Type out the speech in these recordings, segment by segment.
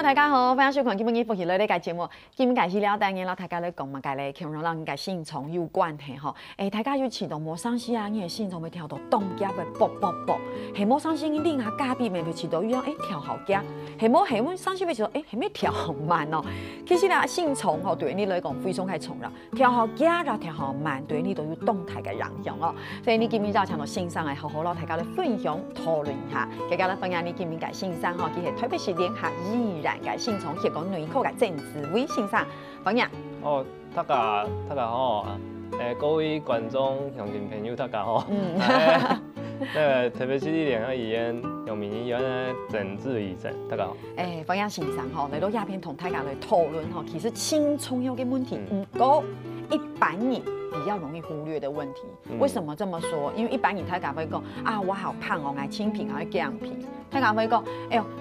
大家好，欢迎收看今日福气类嘅节目。今日开始了，当然啦，大家咧讲嘛，家咧强调人嘅性从有关系吼。大家有启动无伤心啊，你嘅性从会跳到动夹嘅啵啵啵，系冇伤心，另下隔壁咪会启动一样，跳好夹，系冇伤心，会启动系咪跳好慢哦？其实咧，性从吼对你来讲非常系重要，跳好夹啦，跳好慢，对你都有动态嘅影响哦。所以你今日就请到线上嚟好好咯，大家咧分享讨论一下，大家咧分享你今日嘅线上吼，其实特别是联下依然。性从血管内科嘅郑子威先生，欢迎。哦，大家好啊！各位观众、乡亲朋友，大家好。特别是联合医院阳明医院的郑子威医生，大家好。欢迎先生吼，来到亚片同大家来讨论吼，其实性从有嘅问题，过一般人比较容易忽略的问题。为什么这么说？因为一般人大家会讲啊，我好胖哦，爱轻平还是降平。大家会讲，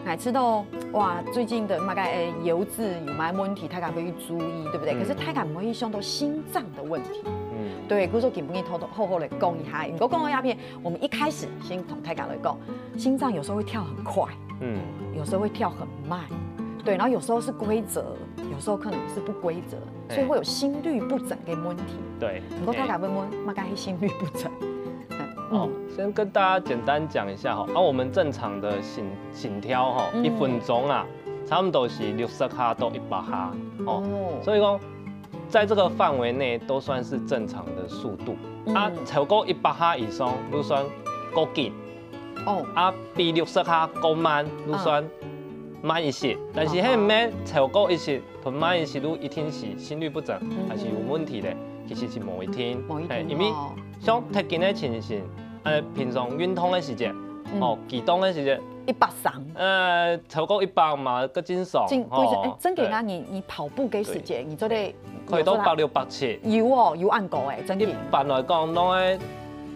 爱吃到哇，最近的那个油脂有没问题？大家会去注意，对不对？可是大家不会想到心脏的问题。对，故说今日好好来讲一下。如果讲到鸦片，我们一开始先同大家来讲，心脏有时候会跳很快，有时候会跳很慢，对，然后有时候是规则，有时候可能是不规则，所以会有心律不整的问题。对，如果大家会问，嘛该心律不整。先跟大家简单讲一下哈，我们正常的心跳哈，1分钟啊，差不多是60下到100下哦，所以说在这个范围内都算是正常的速度。超过100下以上，就算够紧。比60下够慢，就算慢一些。但是迄唔免超过一些，同慢一些，都一定是心律不整，还是有问题的。其实是无一定，因为像特紧的情形，平常运动的时间，启动的时间，130，超过100嘛，个正常。真给啊，你跑步嘅时间，你做得可以到86、87。有按过诶，真嘅。一般来讲，拢爱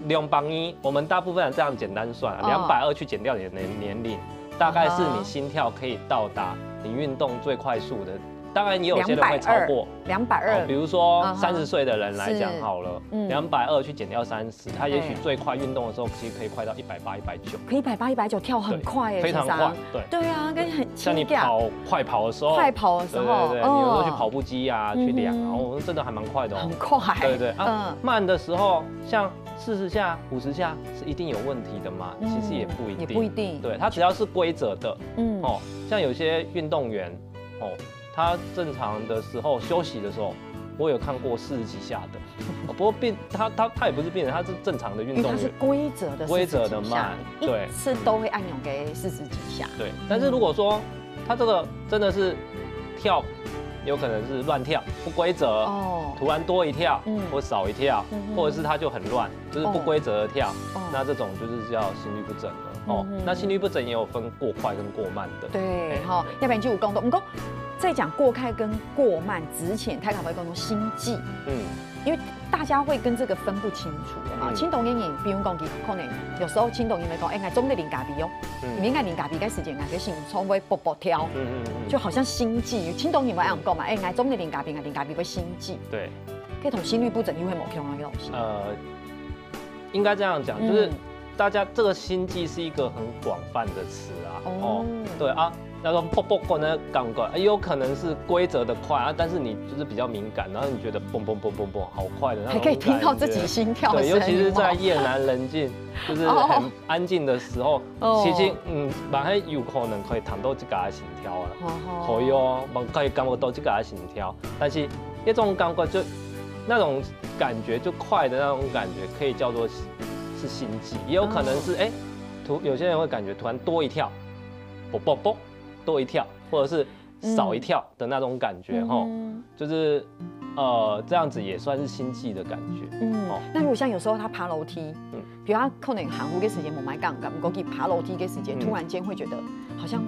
200，我们大部分人这样简单算，220去减掉你的年龄，大概是你心跳可以到达你运动最快速的。当然，也有些人会超过220，比如说30岁的人来讲好了，220去减掉30，他也许最快运动的时候，其实可以快到180、190。可以180、190跳很快耶，非常快，对啊，跟很像你快跑的时候，对，你有时候去跑步机啊，去量，真的还蛮快的很快，对慢的时候，像40下、50下是一定有问题的嘛？其实也不一定，对，它只要是规则的，像有些运动员，他正常的时候休息的时候，我有看过40几下的，不过他也不是病人，他是正常的运动员，他是规则的慢，对，一次都会按钮给40几下，对。但是如果说他这个真的是跳，有可能是乱跳，不规则，突然多一跳或少一跳，或者是他就很乱，就是不规则的跳，那这种就是叫心律不整了。那心律不整也有分过快跟过慢的，对，要不然就有讲到，不过。在讲过快跟过慢之前，他可能会讲心悸，因为大家会跟这个分不清楚的嘛。轻动眼影，比如讲，可能有时候轻动眼来讲，爱总得零咖啡哦，你应该零咖啡该时间，爱心从会啵啵跳，就好像心悸。轻动眼会按讲嘛，爱总得零咖啡，零咖啡会心悸，对，跟同心律不整又会某相关的东西。应该这样讲，就是大家这个心悸是一个很广泛的词啊，对啊。那种啵啵啵的感觉，也有可能是规则的快啊，但是你就是比较敏感，然后你觉得嘣嘣嘣嘣嘣好快的那种，还可以听到自己心跳的声音。对，尤其是在夜阑人静，就是很安静的时候，其实蛮还有可能可以谈到这个心跳啊，可以哦，可以感觉到这个心跳，但是那种感觉就那种感觉就快的那种感觉，可以叫做是心悸，也有可能是有些人会感觉突然多一跳，啵啵啵。多一跳，或者是少一跳的那种感觉，就是这样子也算是心悸的感觉。那如果像有时候他爬楼梯，比如他可能行路的时间没买杠杆，过去爬楼梯的时间，突然间会觉得好像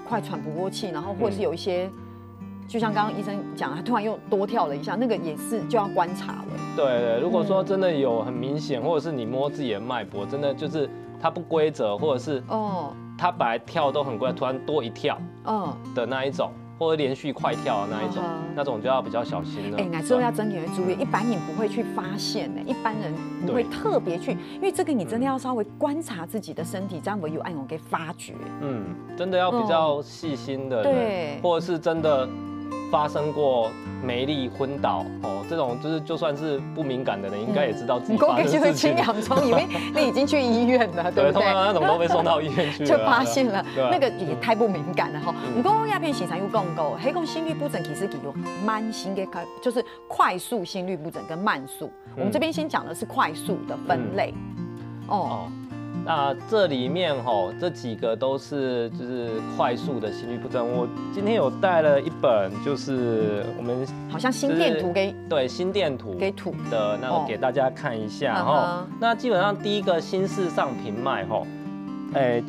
快喘不过气，然后或者是有一些就像刚刚医生讲，他突然又多跳了一下，那个也是就要观察了。对，如果说真的有很明显，或者是你摸自己的脉搏，真的就是它不规则，或者是它本来跳都很规则，突然多一跳的那一种。或者连续快跳的那种就要比较小心了。哎，之后要整体会注意，一般人不会去发现的，一般人不会特别去，因为这个你真的要稍微观察自己的身体，这样会有按钮给发觉。真的要比较细心的人，对，或者是真的发生过没力、昏倒这种就是就算是不敏感的人，应该也知道自己发生的事情。清氧中，以为你已经去医院了，对不对？通常那种都被送到医院去了，就发现了，那个也太不敏感了哈。不过鸦片现场有讲过，黑共心律不整其实有慢性的，就是快速心律不整跟慢速。我们这边先讲的是快速的分类。那这里面这几个都是就是快速的心律不整。我今天有带了一本，就是我们好像心电图心电图给图的那个给大家看一下那基本上第一个心室上平脉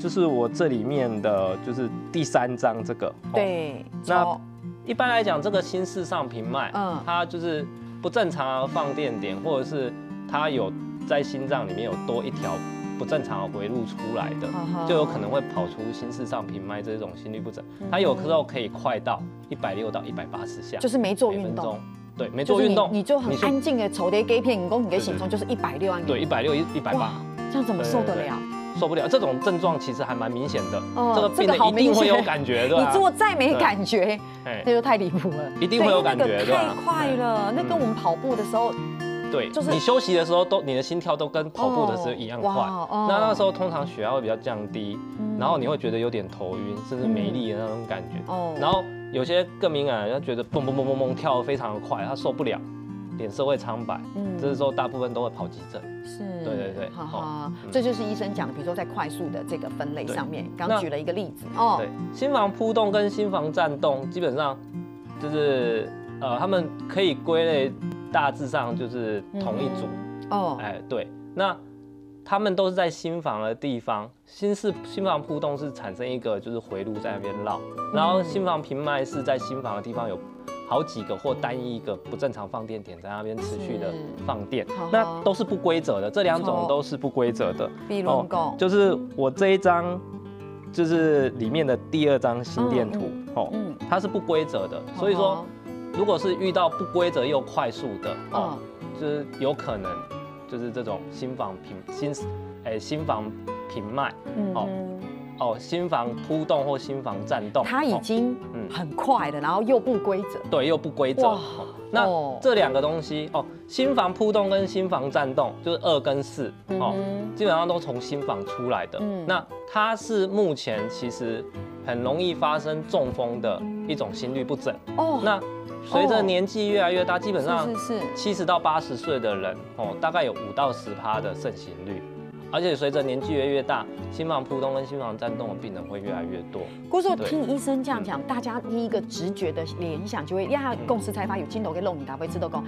就是我这里面的就是第3章这个。对。那一般来讲，这个心室上平脉，它就是不正常的放电点，或者是它有在心脏里面有多一条不正常的回路出来的，就有可能会跑出心室上平脉这种心律不整。它有时候可以快到160到180下，就是没做运动。对，没做运动，你就很安静的抽点给片，你给心中就是160。对，160、180，这样怎么受得了？受不了，这种症状其实还蛮明显的。这个病人一定会有感觉的。你做再没感觉，这就太离谱了。一定会有感觉，太快了。那跟我们跑步的时候。对，就是你休息的时候你的心跳都跟跑步的时候一样快。那时候通常血压会比较降低，然后你会觉得有点头晕，甚至没力的那种感觉。然后有些更敏感的人觉得蹦蹦蹦蹦蹦跳得非常的快，他受不了，脸色会苍白。这时候大部分都会跑急诊。是，对。这就是医生讲的，比如说在快速的这个分类上面，刚举了一个例子。对，心房扑动跟心房颤动基本上就是他们可以归类。大致上就是同一组对，那他们都是在心房的地方，心房扑动是产生一个就是回路在那边绕，然后心房平脉是在心房的地方有好几个或单一一个不正常放电点在那边持续的放电，那都是不规则的，这2种都是不规则的。比如就是我这一张就是里面的第2张心电图它是不规则的，所以说。如果是遇到不规则又快速的就是有可能就是这种心房平脉心房扑动或心房颤动，它已经很快了，然后又不规则。对，又不规则。那这2个东西心房扑动跟心房颤动就是2跟4基本上都从心房出来的。那它是目前其实很容易发生中风的一种心律不整。那随着年纪越来越大，基本上70到80岁的人大概有5到10%的盛行率，而且随着年纪越大，心房扑动跟心房颤动的病人会越来越多。故说听医生这样讲，大家第一个直觉的联想就会，公司才发有镜头给弄你，大家知道讲，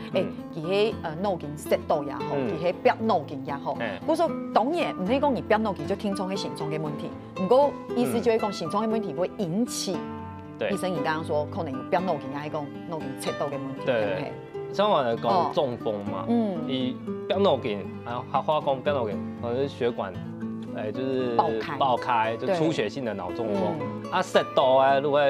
其脑筋塞到也好，其别脑筋也好。故说当然唔可以讲你别脑筋就听从个心脏的问题，不过意思就会讲心脏的问题会引起。医生，你刚刚说可能有别脑筋，还讲脑筋切到的问题，对。相反的讲中风嘛，以别脑筋，还话讲别脑筋，可能是血管，就是爆开，就出血性的脑中风。切到如果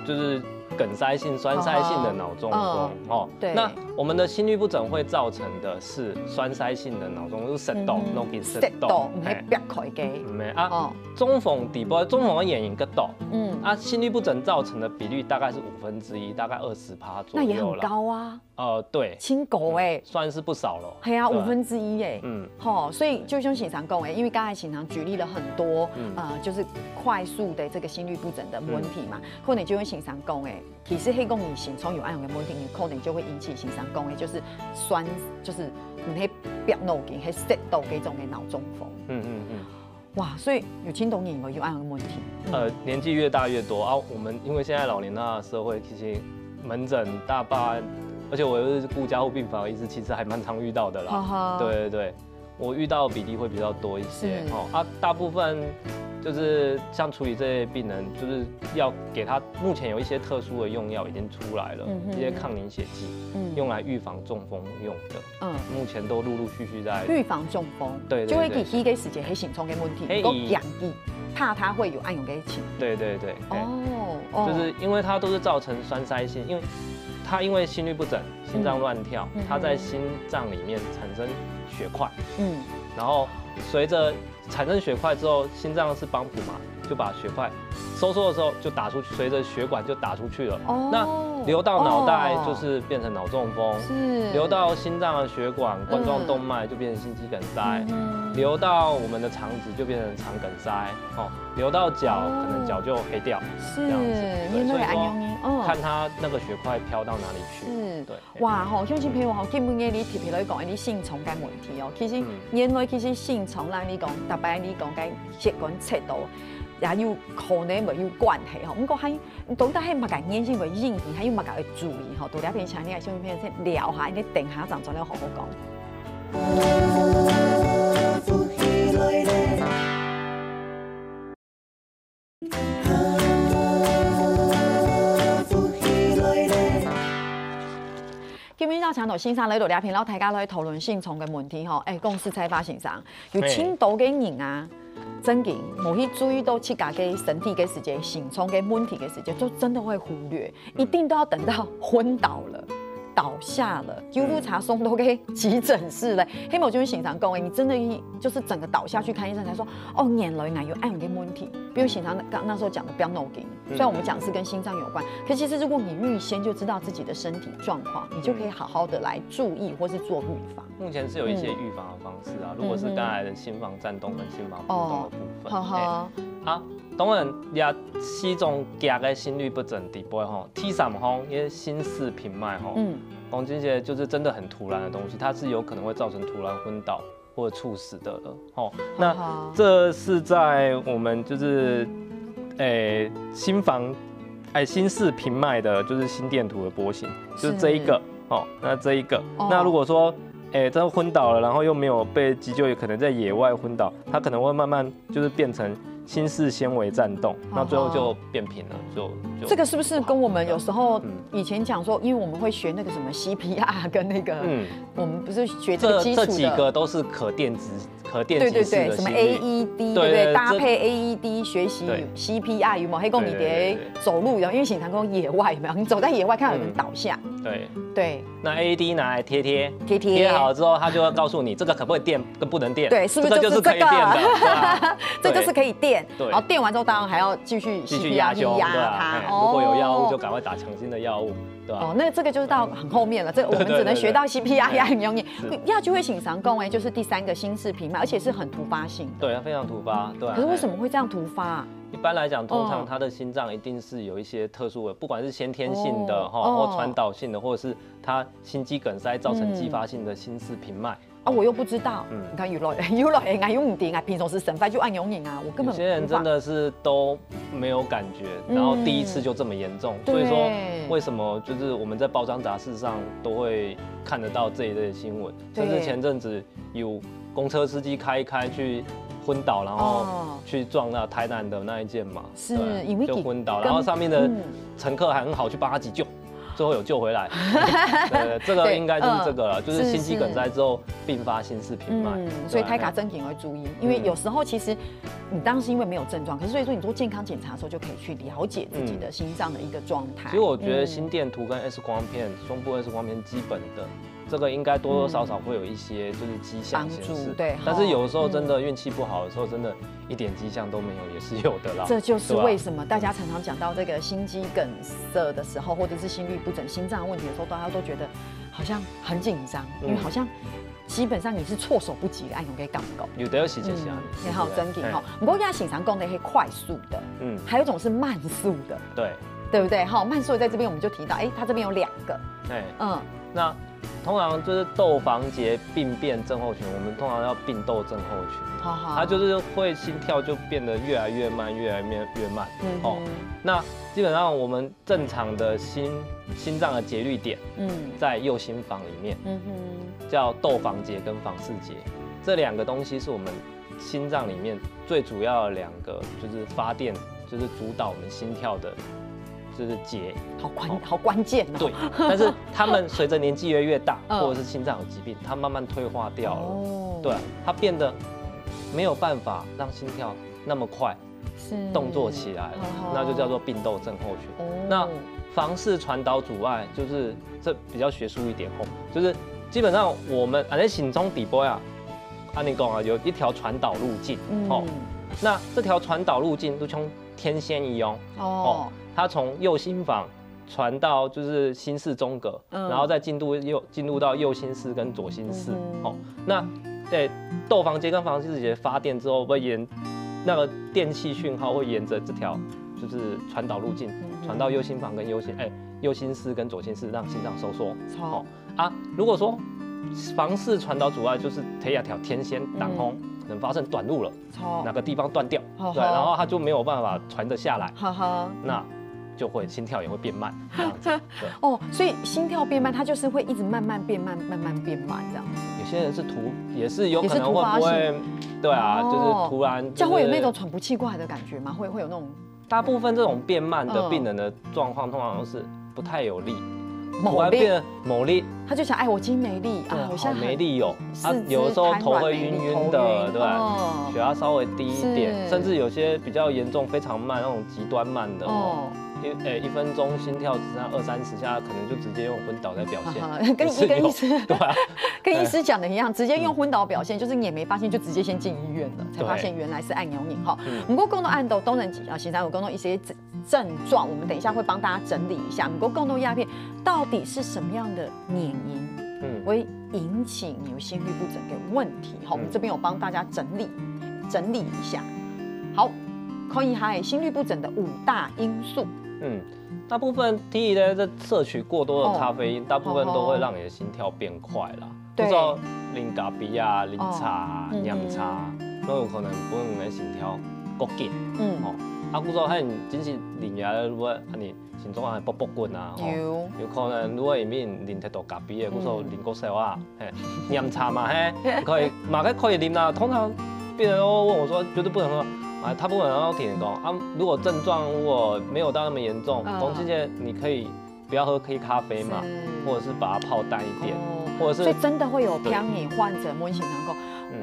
就是梗塞性、栓塞性的脑中风那我们的心律不整会造成的是栓塞性的脑中风，就是切到，脑筋切到，唔系别开机。唔系中风底部，中风的原因个多。心律不整造成的比率大概是1/5，大概20%左右。那也很高啊。对。亲狗算是不少了。系啊，1/5所以就像经常讲因为刚才经常举例了很多就是快速的这个心律不整的问题嘛，可能就会经常讲其实黑讲你心脏有按样的问题，可能就会引起经常讲就是栓，就是唔系别脑筋，系塞到这种的脑中风。哇，所以有听懂你有按样的问题。年纪越大越多我们因为现在老年大的社会，其实门诊大半，而且我又是顾加护病房的医师，其实还蛮常遇到的啦。对，我遇到的比例会比较多一些。大部分就是像处理这些病人，就是要给他目前有一些特殊的用药已经出来了，一些抗凝血剂，用来预防中风用的，目前都陆陆续续在预防中风，对，就会给他给时间黑心虫的问题，都养剂，怕他会有暗涌给请，对，就是因为它都是造成栓塞性，因为心律不整，心脏乱跳，它在心脏里面产生血块，然后随着产生血块之后，心脏是帮浦嘛，就把血块收缩的时候就打出去，随着血管就打出去了。那流到脑袋就是变成脑中风，流到心脏的血管、冠状动脉就变成心肌梗塞，流到我们的肠子就变成肠梗塞，流到脚可能脚就黑掉，这样子。对，所以说看它那个血块飘到哪里去。对，哇乡亲朋友基本嘅你特别来讲，你性虫嘅问题其实原来性虫让你讲，特别你讲嘅血管切到。也有可能會有關係吼，不過喺到底係乜嘅原因會引起，還有乜嘅要注意吼？到底片請你嘅小朋友先聊下，你定下陣再嚟好好講。今日到長度先生嚟到聊片，然後大家嚟討論性蟲嘅問題吼。公司才發現上有青島嘅人啊。真嘅冇去注意到自己嘅身體嘅時間、性蟲嘅問題嘅時間，就真的會忽略，一定都要等到昏倒了、倒下了，救護車送到給急診室了。黑某就是經常講，你真的就是整個倒下去看醫生，才說原來有暗湧嘅問題。比如經常剛那時候講的不要腦筋，雖然我們講是跟心臟有關，可其實如果你預先就知道自己的身體狀況，你就可以好好的來注意或是做預防。目前是有一些預防的方式啊，如果是剛才的心房顫動跟心房搏動的部分，當然也四種夾嘅心律不整底部吼，T3風因為心室平脈吼，講這些就是真的很突然的東西，它是有可能會造成突然昏倒或者猝死的了吼。那這是在我們就是心室平脈的，就是心電圖的波形，就是這一個哦，那這一個，那如果說真的昏倒了，然後又沒有被急救，也可能在野外昏倒，它可能會慢慢就是變成心室纖維顫動，那最後就變平了，就這個是不是跟我們有時候以前講說，因為我們會學那個什麼 CPR 跟那個，我們不是學這個基礎的，這幾個都是可電擊式的什麼 AED 對不對？搭配 AED 學習 CPR 有沒有？黑公你得走路的，因為經常講野外有沒有？你走在野外看到有人倒下，對，那 AED 拿來貼好了之後，他就會告訴你這個可不可以電跟不能電，對，是不是就是可以電的？這就是可以電，然後電完之後當然還要繼續 CPR 去壓它。如果有藥物就趕快打強心的藥物，對吧？那這個就是到很後面了，這個我們只能學到 CPR 也很容易。要就會經常講就是第三個心室平脈，而且是很突發性的。對，非常突發，對。可是為什麼會這樣突發？一般來講，通常他的心臟一定是有一些特殊的，不管是先天性的或傳導性的，或者是他心肌梗塞造成繼發性的心室平脈。我又不知道。你看有來愛用唔定啊，平常時神發就按用癮啊，我根本。有些人真的是都沒有感覺，然後第一次就這麼嚴重，所以說為什麼就是我們在報章雜誌上都會看得到這一類新聞，甚至前陣子有公車司機開一開去昏倒，然後去撞到台南的那一件嘛，是因為就昏倒，然後上面的乘客還很好去幫他急救。最後有救回來，對，這個應該就是這個了，就是心肌梗塞之後併發心室平脈，所以大家真的會注意，因為有時候其實你當時因為沒有症狀，可是所以說你做健康檢查的時候就可以去了解自己的心臟的一個狀態。其實我覺得心電圖跟 X 光片、胸部 X 光片基本的。這個應該多多少少會有一些就是跡象顯示，對。但是有時候真的運氣不好的時候，真的一點跡象都沒有，也是有的啦。這就是為什麼大家常常講到這個心肌梗塞的時候，或者是心律不整、心臟問題的時候，大家都覺得好像很緊張，因為好像基本上你是措手不及的，按用給感覺。有的有時就是啊，然後真緊哈。不過亞欣常講的是快速的，還有一種是慢速的，對不對？好，慢速的在這邊我們就提到，它這邊有2個，那通常就是竇房結病變症候群，我們通常要病竇症候群，它就是會心跳就變得越來越慢，越來越慢。那基本上我們正常的心臟的節律點，在右心房裡面，叫竇房結跟房室結，這2個東西是我們心脏里面最主要的2个就是发电，就是主导我们心跳的，就是节。好关键哦。对，但是他们随着年纪越大，或者是心脏有疾病，它慢慢退化掉了。哦。对，它变得没有办法让心跳那么快动作起来了，那就叫做并窦症候群。那房室传导阻碍就是这比较学术一点吼，就是基本上我们在心中底部呀，按你讲啊，有一条传导路径哦。那这条传导路径就像天线一样哦，它从右心房传到就是心室中隔，然后再进入到右心室跟左心室哦。那窦房结跟房室节发电之后，会沿那个电气讯号会沿着这条就是传导路径传到右心房跟右心室跟左心室，让心脏收缩。哦啊，如果说房室传导阻碍就是贴一条天线挡风，可能发生短路了，哪个地方断掉，对，然后它就没有办法传得下来，那就会心跳也会变慢，这样子。对哦，所以心跳变慢，它就是会一直慢慢变慢，慢慢变慢这样子。有些人是也是有可能会不会，对啊，就是突然，这样会有那种喘不气过来的感觉吗？会有那种？大部分这种变慢的病人的状况，通常都是不太有力。某力，他就想，我今天没力啊，我现在没力有有的时候头会晕晕的，对，血压稍微低一点，甚至有些比较严重、非常慢那种极端慢的，1分钟心跳只剩20-30下，可能就直接用昏倒来表现。跟医师对啊，跟医师讲的一样，直接用昏倒表现，就是你也没发现，就直接先进医院了，才发现原来是按钮哈。不过共同按都能现在有共同一些症状，我们等一下会帮大家整理一下。不过共同鸦片到底是什么样的原因，会引起你有心律不整的问题？好，我们这边有帮大家整理一下。好，可以还心律不整的5大因素。大部分提议呢，这摄取过多的咖啡因，大部分都会让你的心跳变快啦。不知道啉咖啡啊、啉茶、酿茶，都有可能不能你的心跳过紧。不知道还真是啉下如果你心中还卜卜滚啊，有可能如果里面啉太多咖啡的，不知道啉过少啊，酿茶嘛可以啉啦。通常病人都问我说，绝对不能喝。他不能要听讲如果症状如果没有到那么严重，这些你可以不要喝黑咖啡嘛，或者是把它泡淡一点，或者是。所以真的会有偏饮患者问心能够，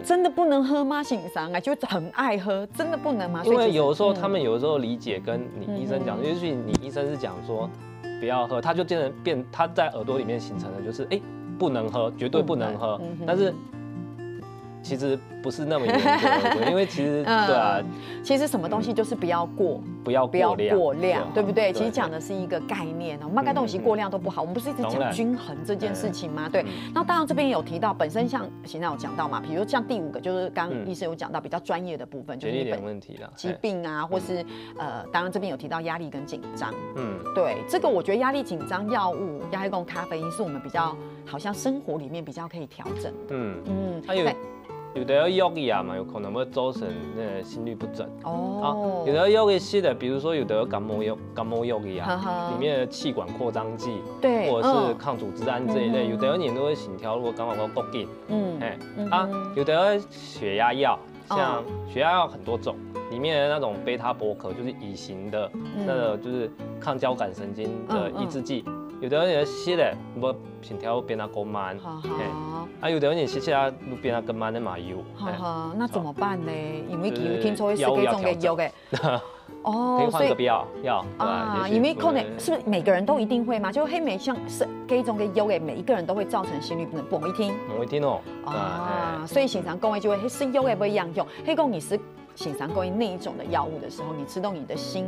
真的不能喝吗？心上就很爱喝，真的不能吗？因为有的时候他们有的时候理解跟你医生讲，也许你医生是讲说不要喝，他就变他在耳朵里面形成的就是不能喝，绝对不能喝，但是。其实不是那么严格，因为其实对啊，其实什么东西就是不要过量，对不对？其实讲的是一个概念哦，大概东西过量都不好。我们不是一直讲均衡这件事情吗？对。那当然这边有提到，本身像现在有讲到嘛，比如像第5个就是刚医生有讲到比较专业的部分，就是问题了，疾病啊，或是当然这边有提到压力跟紧张。对，这个我觉得压力、紧张、药物、压力跟咖啡因是我们比较好像生活里面比较可以调整。还有。有的药物啊嘛，有可能会造成那个心律不整。有的药物是的，比如说有的感冒药物啊，里面的气管扩张剂，对，或者是抗组织胺这一类，有的人都会心跳如果感冒过紧，有的血压药，像血压药很多种，里面的那种贝塔波可就是乙型的，那个就是抗交感神经的抑制剂。有的人吸的，不心跳变得更慢，有的人吸起来变得更慢的嘛有。那怎么办呢？因为有听说是这种的药的。可以换个药因为可能是不是每个人都一定会吗？就黑莓像是这种的药的，每一个人都会造成心律不整，不容易听。容易听哦。所以经常讲的就会是药的不一样用，黑讲你是经常讲那一种的药物的时候，你吃到你的心。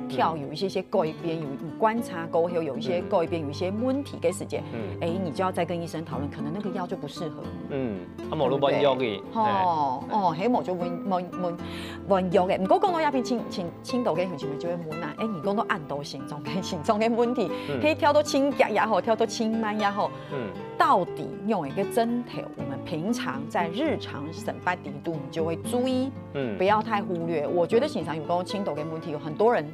跳有一些改变，有观察过后有一些改变，有一些问题给时间，你就要再跟医生讨论，可能那个药就不适合。无你问药嘅。迄无就问药嘅。不过讲到鸦片轻度嘅，有时就会问啊，你讲到按到心脏嘅问题，可以跳到轻压也好，跳到轻慢也好，到底用一个针头，我们平常在日常生活底度，你就会注意，不要太忽略。我觉得经常有讲轻度嘅问题，有很多人。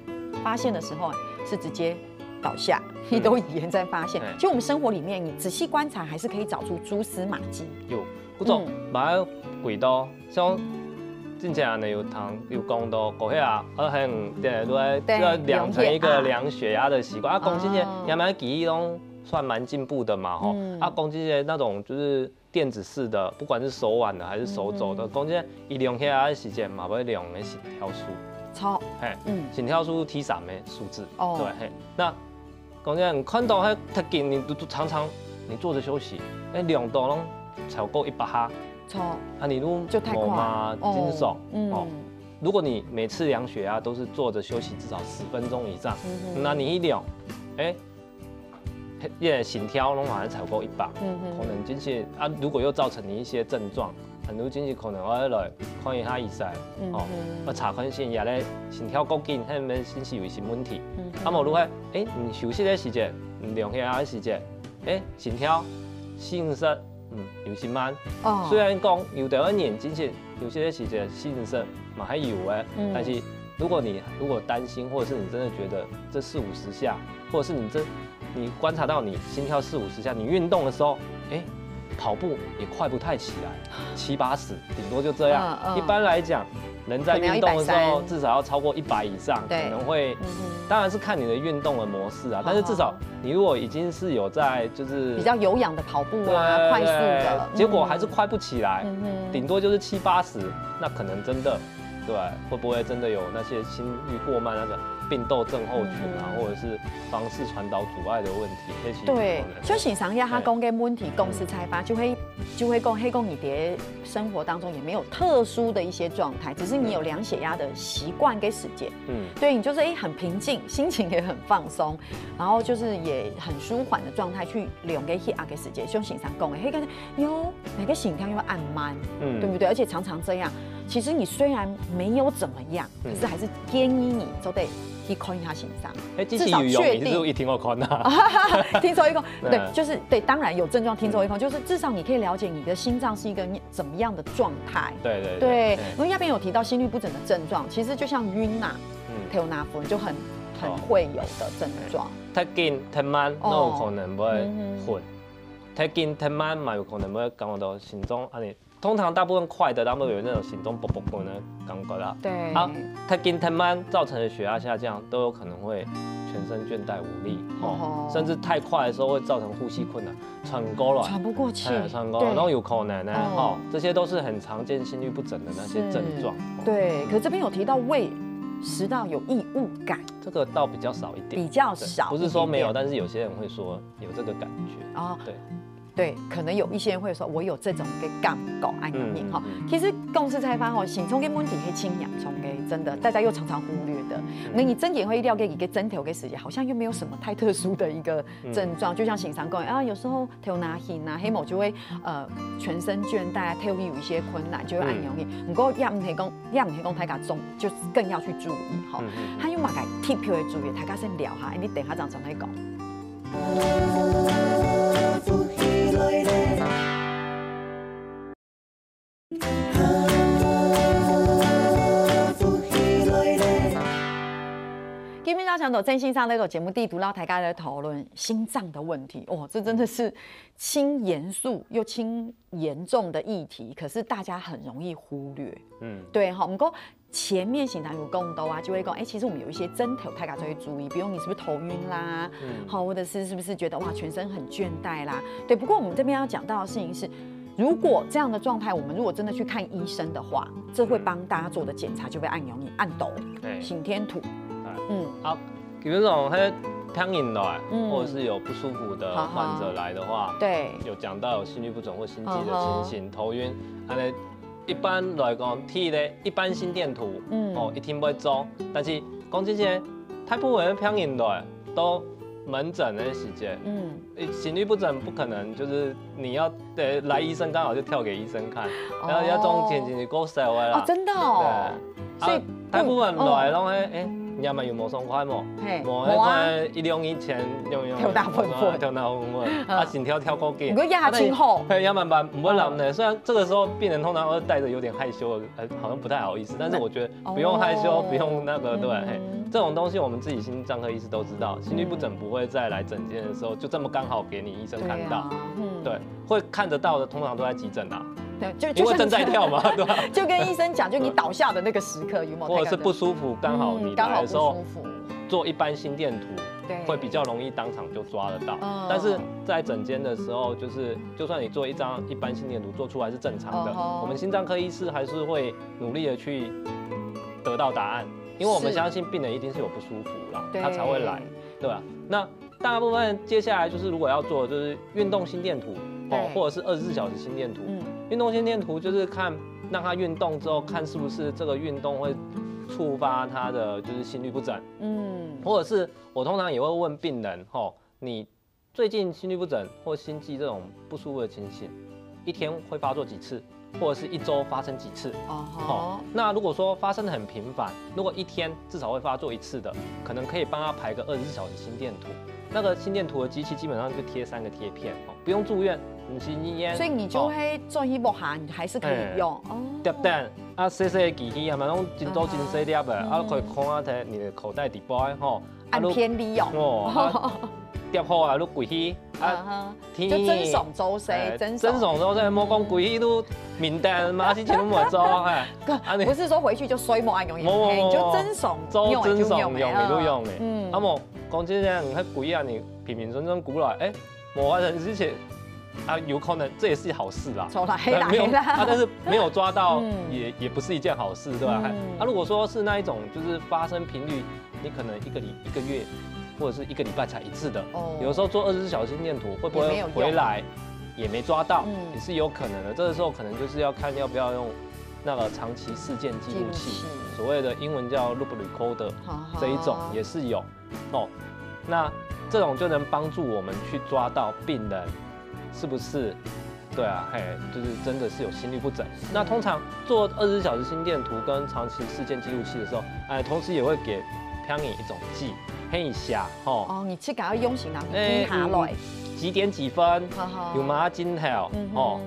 发现的时候是直接倒下，你都以为在发现。其实我们生活里面，你仔细观察，还是可以找出蛛丝马迹。有，嗰種買幾多，像真正呢有讲到过遐204都养成一个量血压的习惯啊，讲这些也蛮记忆拢算蛮进步的嘛吼，啊讲这些那种就是电子式的，不管是手腕的还是手肘的，讲这些伊量血压的时间嘛，要量的心跳数，超，心跳数 T3的数字，对，嘿，那讲这你看到太紧，你常常你坐着休息，量度拢超过100哈，啊你如就太快嘛，真爽哦。如果你每次量血压都是坐着休息至少10分钟以上，那你一量，心跳拢还超过100，可能真是啊，如果又造成你一些症状，很多真是可能我来看一下医生，我查看先也咧心跳过紧，迄面先是有些问题。啊，无如果你休息的时间，量血压的时间，心跳、心室，有些慢。虽然讲有的年真是有些时间心室嘛还有的，但是如果担心，或者是你真的觉得这40-50下，或者是你观察到你心跳40-50下，你运动的时候，跑步也快不太起来，70-80，顶多就这样。一般来讲，人在运动的时候至少要超过100以上，可能会，当然是看你的运动的模式啊。但是至少你如果已经是有在就是比较有氧的跑步啊，快速的，结果还是快不起来，顶多就是70-80，那可能真的，对，会不会真的有那些心率过慢那个并窦症候群啊，或者是房室传导阻碍的问题？对，所以欣赏一下他讲的问题，公司采访就会讲你的生活当中也没有特殊的一些状态，只是你有量血压的习惯跟时间。对你就是很平静，心情也很放松，然后就是也很舒缓的状态去量个血压的时间。像欣赏讲的，那个每个心跳又按慢，对不对？而且常常这样。其实你虽然没有怎么样，可是还是建议你都得去看一下心脏，至少确定。一听我看啊，听说一空，对，就是对，当然有症状听说一空，就是至少你可以了解你的心脏是一个怎么样的状态。对，因为那边有提到心律不整的症状，其实就像晕呐、头拿昏就很会有的症状。太紧太慢，都有可能会昏；太紧太慢嘛，有可能会感觉到心中安尼。通常大部分快的，他们有那种心中啵啵啵的感觉啦。对。太紧太慢造成的血压下降，都有可能会全身倦怠无力，甚至太快的时候会造成呼吸困难、喘不过气，喘过来，都有可能呢。这些都是很常见心律不整的那些症状。对。可是这边有提到胃食道有异物感，这个倒比较少一点。比较少，不是说没有，但是有些人会说有这个感觉。对，可能有一些人会说，我有这种嘅感觉，安样哈。其实公司采访心脏嘅问题是轻氧冲嘅，真的大家又常常忽略的。那你真点会了解一个针头嘅时间，好像又没有什么太特殊的一个症状，就像欣赏讲啊，有时候头拿hin啊，黑某就会全身倦怠，头有一些困难，就会按容易。不过也唔係講大家重，就更要去注意哈。還有嘛個 tip 要注意，大家先聊下，你等下陣再講。今天想到真心上那个节目地图，让大家来讨论心脏的问题。这真的是轻严肃又轻严重的议题，可是大家很容易忽略。对哈，不过前面显然有讲到啊，就会讲，其实我们有一些针头，大家就会注意，比如你是不是头晕啦，或者是不是觉得哇全身很倦怠啦？对，不过我们这边要讲到的事情是，如果这样的状态，我们如果真的去看医生的话，这会帮大家做的检查就会按斗、心天图。基本上他听引来，或者是有不舒服的患者来的话，对，有讲到有心律不整或心悸的情形，头晕，一般来讲，一般心电图，一天不会做，但是讲这些，大部分听引来都门诊的时间，心律不整不可能就是你要来医生刚好就跳给医生看，然后要中间是够少的啦，真的哦，所以大部分来拢你要么有无爽快无？无迄款一量以前跳大混混，心跳跳过紧。如果压轻后，压慢慢不会冷的。虽然这个时候病人通常会带着有点害羞，好像不太好意思，但是我觉得不用害羞，不用那个，对，这种东西我们自己心脏科医师都知道，心律不整不会再来诊间的时候就这么刚好给你医生看到，对，会看得到的通常都在急诊啊。对，因为正在跳嘛，对吧？就跟医生讲，就你倒下的那个时刻有没有？或者是不舒服，刚好你来的时候做一般心电图。会比较容易当场就抓得到，但是在诊间的时候，就算你做一张一般心电图做出来是正常的，我们心脏科医师还是会努力的去得到答案，因为我们相信病人一定是有不舒服啦，他才会来，对吧？那大部分接下来就是如果要做的就是运动心电图或者是24小时心电图。运动心电图就是看让他运动之后，看是不是这个运动会触发他的就是心律不整，或者是我通常也会问病人，你最近心律不整或心悸这种不舒服的情形，一天会发作几次，或者是一周发生几次？那如果说发生的很频繁，如果一天至少会发作1次的，可能可以帮他排个24小时心电图。那个心电图的机器基本上就贴3个贴片，不用住院，不是医院。所以你就会做一幕下，你还是可以用。对等啊，细细的机器啊嘛，拢真多真细粒的，可以看啊，在你的口袋底部按偏利用。叠好啊，你跪起就增爽周身，增爽周身，莫讲跪起都面蛋马之前都冇做，不是说回去就衰莫爱用，你就增爽用你都用的。啊莫讲真正你喺跪啊，你平平顺顺鼓来，冇发生之前啊，有可能这也是好事啦。没有但是没有抓到也不是一件好事，对吧？如果说是那一种就是发生频率，你可能一个月。或者是1个礼拜才1次的，有的时候做24小时心电图会不会回来也没抓到，也是有可能的。这个时候可能就是要看要不要用那个长期事件记录器，所谓的英文叫 loop recorder 这一种也是有那这种就能帮助我们去抓到病人是不是对啊，就是真的是有心律不整。那通常做24小时心电图跟长期事件记录器的时候，同时也会给偏你一种剂。黑一下你去给他用型拿笔下来，几点几分，有马金条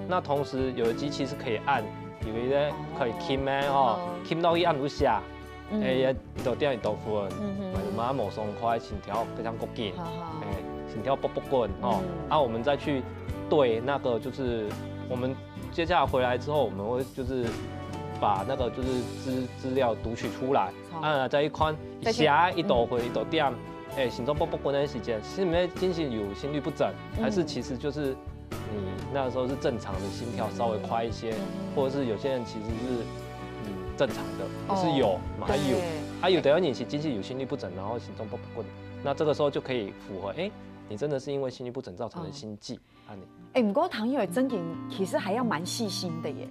那同时有的机器是可以按，有的咧可以 Kim ，Kim 到去按如下，就点豆腐，马某松快，心跳非常高紧，心跳啵啵滚我们再去对那个就是我们接下来回来之后，我们会就是把那个就是资料读取出来，再一看一下一度回一度点，心脏啵啵滚的时间，是没进行有心律不整，还是其实就是你那个时候是正常的心跳稍微快一些，或者是有些人其实是正常的，也是有，还有的人是进行有心律不整，然后心脏啵啵滚，那这个时候就可以符合你真的是因为心律不整造成的心悸不过唐友真的其实还要蛮细心的耶。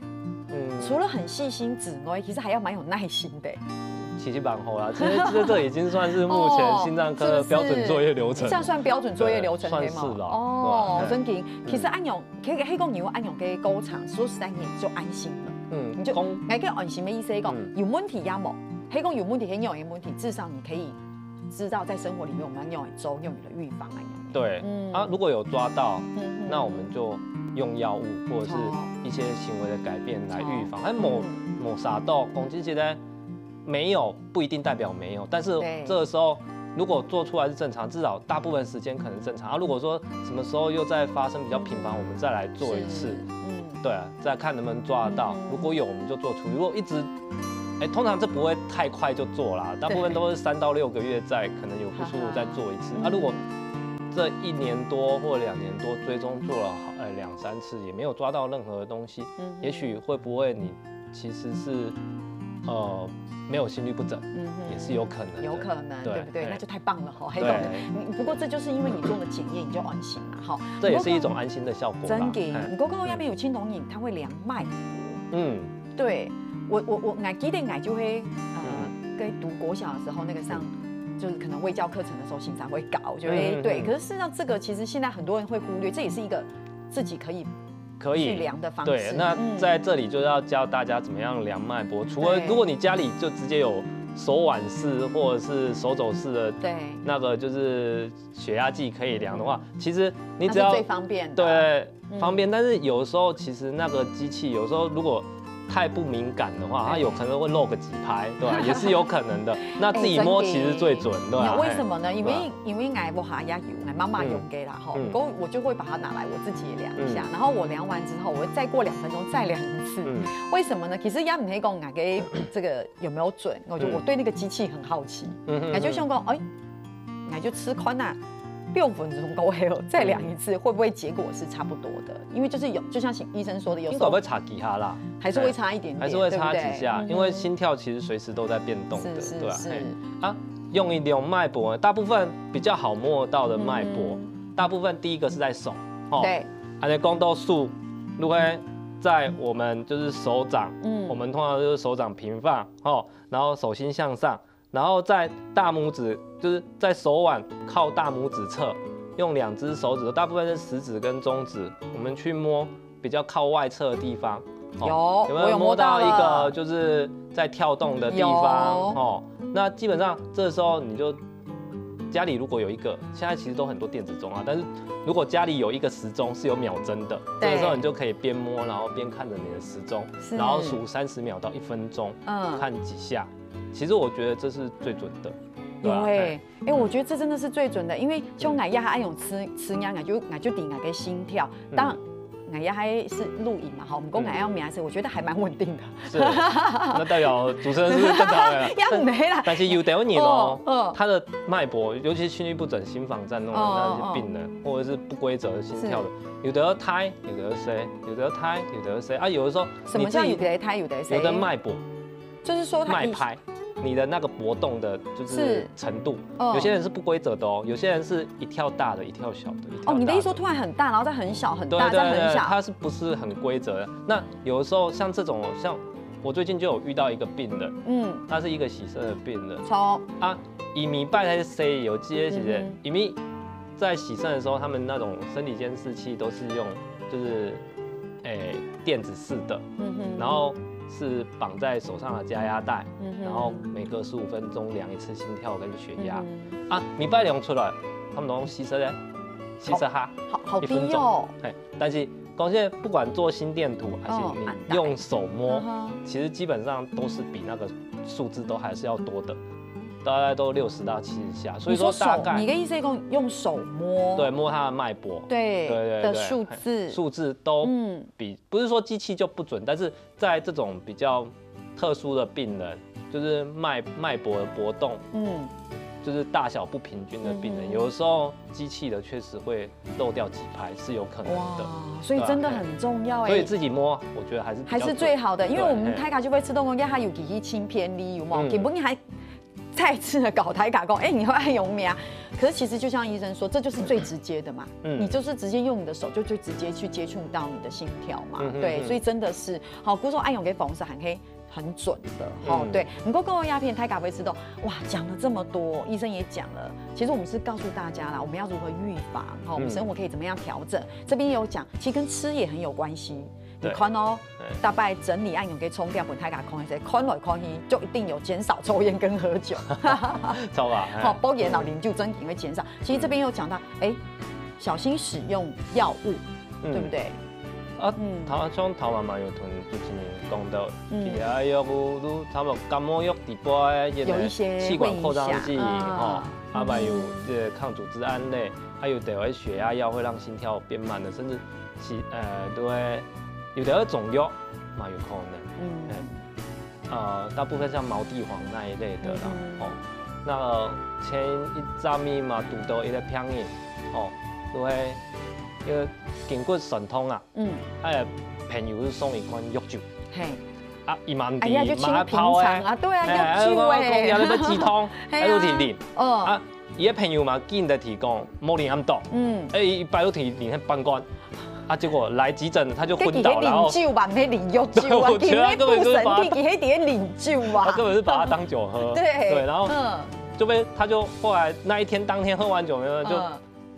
除了很细心之外，其实还要蛮有耐心的。其实蛮好啦，其实这已经算是目前心脏科的标准作业流程。这样算标准作业流程算是啦。真的。其实按用，黑公牛按用给工厂，说实在你就安心了。你就挨个安心的意思讲，有问题也冇，黑公有问题，黑牛有问题，至少你可以知道在生活里面我们要用周用你的预防来用。对，如果有抓到，那我们就用药物或者是一些行为的改变来预防。某啥到攻击起来没有不一定代表没有，但是这个时候如果做出来是正常，至少大部分时间可能正常。如果说什么时候又再发生比较频繁，我们再来做一次。对，再看能不能抓得到。如果有我们就做出，如果一直通常这不会太快就做啦，大部分都是3到6个月再可能有不舒服再做一次。如果这1年多或2年多追踪做了2、3次也没有抓到任何的东西，也许会不会你其实是没有心律不整，也是有可能，有可能，对不对？那就太棒了哈，黑洞。不过这就是因为你做了检验，你就安心了哈。这也是一种安心的效果。真的，你刚刚那边有青铜饮，它会量脉搏。对我记得就会跟读国小的时候那个上。就是可能卫教课程的时候，经常会搞，我觉得对。可是事实上，这个其实现在很多人会忽略，这也是一个自己可以去量的方式。对，那在这里就要教大家怎么样量脉搏。除了如果你家里就直接有手腕式或者是手肘式的，那个就是血压计可以量的话，其实你只要最方便的，对，方便。但是有的时候其实那个机器有时候如果太不敏感的话，它有可能会漏个几拍，对吧？也是有可能的。那自己摸其实最准，对吧？为什么呢？因为挨不下压油，挨妈妈用给啦哈，我就会把它拿来我自己也量一下，然后我量完之后，我再过2分钟再量一次。为什么呢？其实也唔可以讲哪个这个有没有准，我对那个机器很好奇，那就想讲，那就吃宽呐。6分钟过后再量一次，会不会结果是差不多的？因为就是就像医生说的，有时候会差几下啦，还是会差一点点，还是会差几下，因为心跳其实随时都在变动的，对吧？啊，用一种脉搏，大部分比较好摸到的脉搏，大部分第一个是在手，对，还有公斗数，如果在我们就是手掌，我们通常就是手掌平放，然后手心向上。然后在大拇指，就是在手腕靠大拇指侧，用2只手指，大部分是食指跟中指，我们去摸比较靠外侧的地方。有没有摸到一个就是在跳动的地方？那基本上这时候你就家里如果有一个，现在其实都很多电子钟啊，但是如果家里有一个时钟是有秒针的，这个时候你就可以边摸，然后边看着你的时钟，然后数30秒到1分钟，看几下。其实我觉得这是最准的。有我觉得这真的是最准的，因为像俺呀，爱用吃呀，俺就顶俺个心跳。当然，俺呀还是录影嘛，哈，我们公俺要名是，我觉得还蛮稳定的。是，那代表主持人是正常的。但是有的人哦，他的脉搏，尤其是心律不整、心房颤动的那些病人，或者是不规则的心跳的，有的要胎，有的要塞，有的要胎，有的要塞啊。有的时候，什么叫有的胎，有的塞？有的脉搏，就是说脉拍。你的那个搏动的就是程度，有些人是不规则的哦，有些人是一跳大的，一跳小的。你的意思说突然很大，然后再很小，很大再很小，它是不是很规则的？那有的时候像这种，像我最近就有遇到一个病人，他是一个洗肾的病人，以米拜还是 C 有这些洗肾，因为在洗肾的时候，他们那种生理监视器都是用就是电子式的，然后。是绑在手上的加压带，然后每隔15分钟量一次心跳跟血压。米拜量出来，他们都用吸射哈，好低哦。但是现在不管做心电图还是你用手摸，其实基本上都是比那个数字都还是要多的。大概都60到70下，所以说大概你的意思是用手摸，对，摸它的脉搏，对的数字都比不是说机器就不准，但是在这种比较特殊的病人，就是脉搏的搏动，就是大小不平均的病人，有的时候机器的确实会漏掉几拍，是有可能的。所以真的很重要所以自己摸，我觉得还是最好的，因为我们胎卡就会自动它有几轻偏离，有冇？基本还。再次的搞台卡讲，你会爱用咩？可是其实就像医生说，这就是最直接的嘛，你就是直接用你的手就最直接去接触到你的心跳嘛，对，所以真的是好，古说爱用给缝是很准的，对。不过各位鸦片胎卡会知道，哇，讲了这么多，医生也讲了，其实我们是告诉大家啦，我们要如何预防，我们生活可以怎么样调整，这边有讲，其实跟吃也很有关系。你看哦，大概整理按用给冲掉本胎卡空一些，看来看去就一定有减少抽烟跟喝酒，糟吧？好，包烟脑零就真也会减少。其实这边有讲到，小心使用药物，对不对？像头妈有屯主持人讲到，其他药物他们感冒药底部有一些气管扩张剂，还有这抗组织胺类，还有的血压药会让心跳变慢的，甚至都会。有的肿瘤嘛有可能，大部分像毛地黄那一类的啦，那前一阵咪嘛拄到一个病人，都会一个筋骨酸痛啊，朋友是送一罐药酒，伊嘛唔知马泡啊，对啊，药酒诶，讲要止痛，还有提啉，伊个朋友嘛见得提讲冇啉咁多，伊摆到提啉喺半罐。结果来急诊他就昏倒，然后酒吧，没领药酒啊，今天不神地，给黑点领酒啊，他根本是把它当酒喝，对，然后他就后来那一天当天喝完酒呢，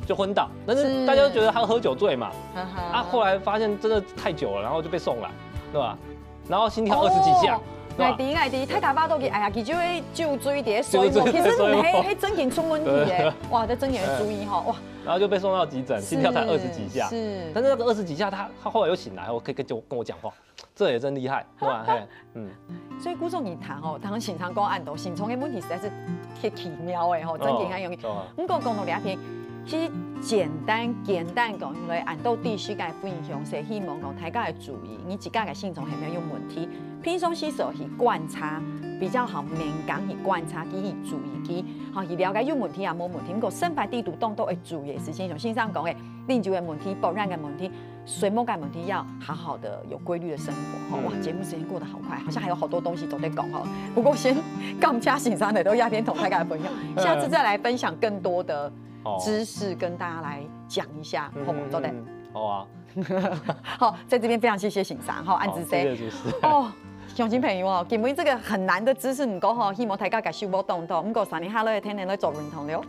就昏倒，但是大家都觉得他喝酒醉嘛，后来发现真的太久了，然后就被送来，对吧？然后心跳20几下。爱弟，太大巴都去，其实会酒醉伫水无，其实迄真件出问题诶，哇，这真件要注意哈，哇。然后就被送到急诊，心跳才20几下，但是那个20几下，他后来又醒来，可以跟我讲话，这也真厉害，对吧？所以古总你谈现场讲案头，心脏的问题实在是太奇妙诶，真件很容易。不过讲到两篇，其实简单讲出来，按到第四个分享是希望讲大家要注意，你自家的性状有没有问题？平常时候去观察比较好，敏感去观察，去注意去，好去了解有问题也无问题。不过身白地图动都会注意的事情，像线上讲的啉酒的问题、保养的问题、水某个问题，要好好的有规律的生活。哇，节目时间过得好快，好像还有好多东西都在讲哈。不过先感谢欣赏的都鸦片同大家的朋友，下次再来分享更多的知识跟大家来讲一下，好吗？走的。好啊。好，在这边非常谢谢欣赏，好，安子 C。谢谢主持人。哦，乡亲朋友哦，今日这个很难的知识，唔过吼，希望大家甲收获动到，唔过3年下来天天来做认同了。